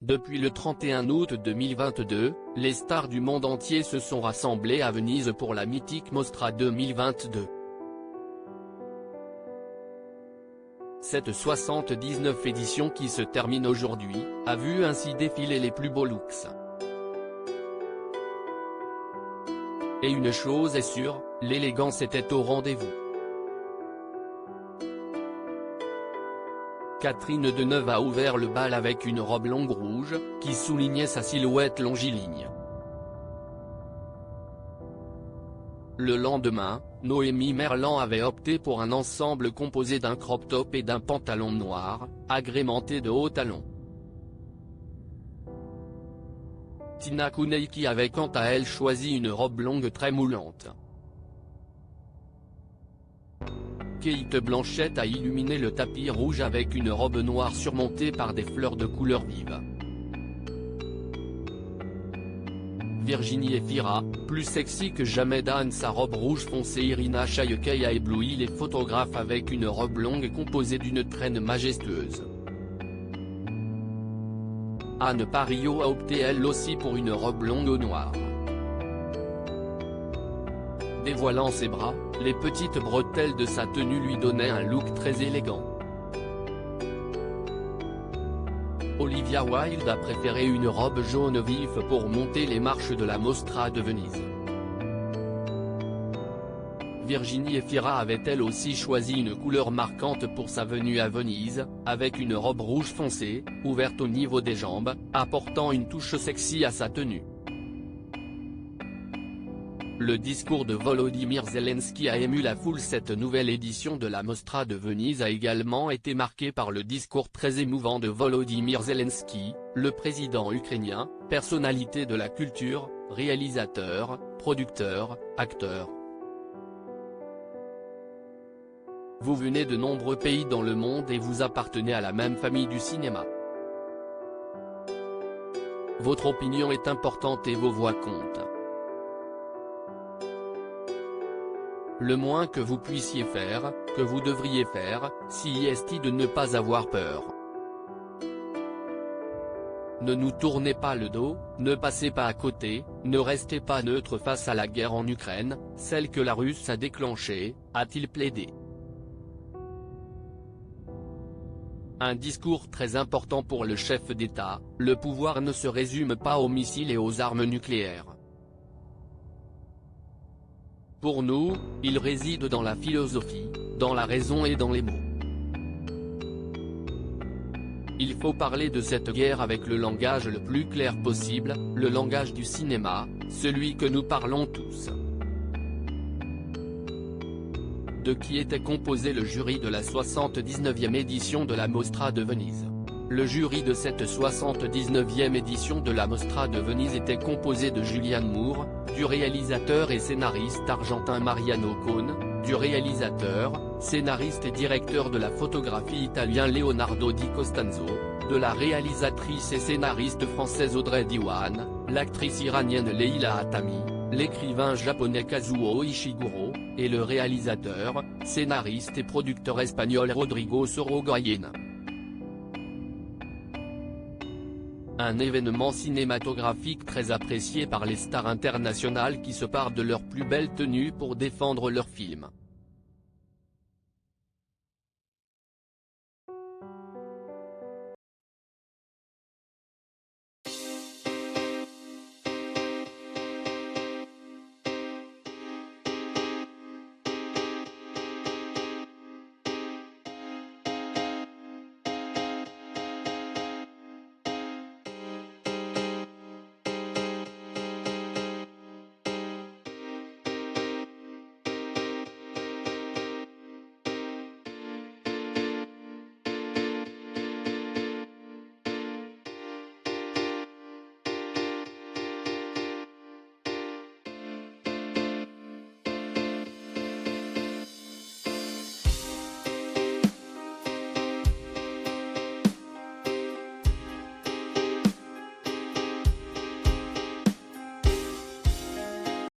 Depuis le 31 août 2022, les stars du monde entier se sont rassemblées à Venise pour la mythique Mostra 2022. Cette 79e édition qui se termine aujourd'hui, a vu ainsi défiler les plus beaux looks. Et une chose est sûre, l'élégance était au rendez-vous. Catherine Deneuve a ouvert le bal avec une robe longue rouge, qui soulignait sa silhouette longiligne. Le lendemain, Noémie Merlan avait opté pour un ensemble composé d'un crop top et d'un pantalon noir, agrémenté de hauts talons. Tina Kouneyki avait quant à elle choisi une robe longue très moulante. Kate Blanchett a illuminé le tapis rouge avec une robe noire surmontée par des fleurs de couleurs vives. Virginie Efira, plus sexy que jamais dans sa robe rouge foncé. Irina Shayk a ébloui les photographes avec une robe longue composée d'une traîne majestueuse. Anne Parillo a opté elle aussi pour une robe longue au noir. Dévoilant ses bras, les petites bretelles de sa tenue lui donnaient un look très élégant. Olivia Wilde a préféré une robe jaune vif pour monter les marches de la Mostra de Venise. Virginie Efira avait elle aussi choisi une couleur marquante pour sa venue à Venise, avec une robe rouge foncé, ouverte au niveau des jambes, apportant une touche sexy à sa tenue. Le discours de Volodymyr Zelensky a ému la foule. Cette nouvelle édition de la Mostra de Venise a également été marquée par le discours très émouvant de Volodymyr Zelensky, le président ukrainien, personnalité de la culture, réalisateur, producteur, acteur. Vous venez de nombreux pays dans le monde et vous appartenez à la même famille du cinéma. Votre opinion est importante et vos voix comptent. Le moins que vous puissiez faire, que vous devriez faire, c'est de ne pas avoir peur. Ne nous tournez pas le dos, ne passez pas à côté, ne restez pas neutre face à la guerre en Ukraine, celle que la Russie a déclenchée, a-t-il plaidé. Un discours très important pour le chef d'État, le pouvoir ne se résume pas aux missiles et aux armes nucléaires. Pour nous, il réside dans la philosophie, dans la raison et dans les mots. Il faut parler de cette guerre avec le langage le plus clair possible, le langage du cinéma, celui que nous parlons tous. De qui était composé le jury de la 79e édition de la Mostra de Venise. Le jury de cette 79e édition de la Mostra de Venise était composé de Julianne Moore, du réalisateur et scénariste argentin Mariano Cohn, du réalisateur, scénariste et directeur de la photographie italien Leonardo Di Costanzo, de la réalisatrice et scénariste française Audrey Diwan, l'actrice iranienne Leila Hatami, l'écrivain japonais Kazuo Ishiguro, et le réalisateur, scénariste et producteur espagnol Rodrigo Sorogoyen. Un événement cinématographique très apprécié par les stars internationales qui se parent de leurs plus belles tenues pour défendre leurs films.